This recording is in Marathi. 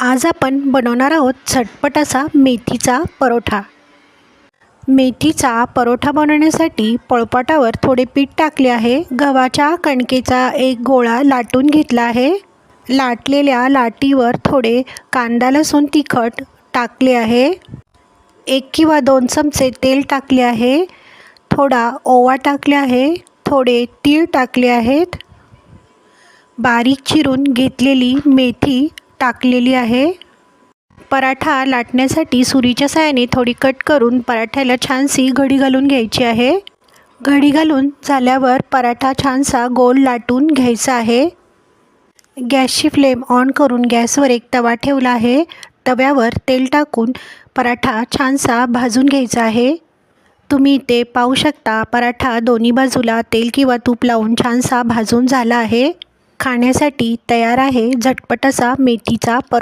आज आपण बनवणार आहोत झटपट असा मेथीचा परोठा। मेथीचा परोठा बनवण्यासाठी पोळपाटावर थोडे पीठ टाकले आहे। गव्हाच्या कणकेचा एक गोळा लाटून घेतला आहे। लाटलेल्या लाटीवर थोडे कांदा लसूण तिखट टाकले आहे। 1 किंवा 2 चमचे तेल टाकले आहे। थोडा ओवा टाकले आहे। थोडे तीळ टाकले आहेत। बारीक चिरून घेतलेली मेथी टाकलेली आहे। पराठा लाटण्यासाठी सुरीच्या साहाय्याने थोडी कट करून पराठ्याला छानशी घडी घालून घ्यायची आहे। घडी घालून झाल्यावर पराठा छानसा गोल लाटून घ्यायचा आहे। गॅसची फ्लेम ऑन करून गॅसवर एक तवा ठेवला आहे। तव्यावर तेल टाकून पराठा छानसा भाजून घ्यायचा आहे। तुम्ही इथे पाहू शकता पराठा दोन्ही बाजूला तेल किंवा तूप लावून छानसा भाजून झाला आहे। खाण्यासाठी तयार आहे झटपट असा मेथीचा परोठा।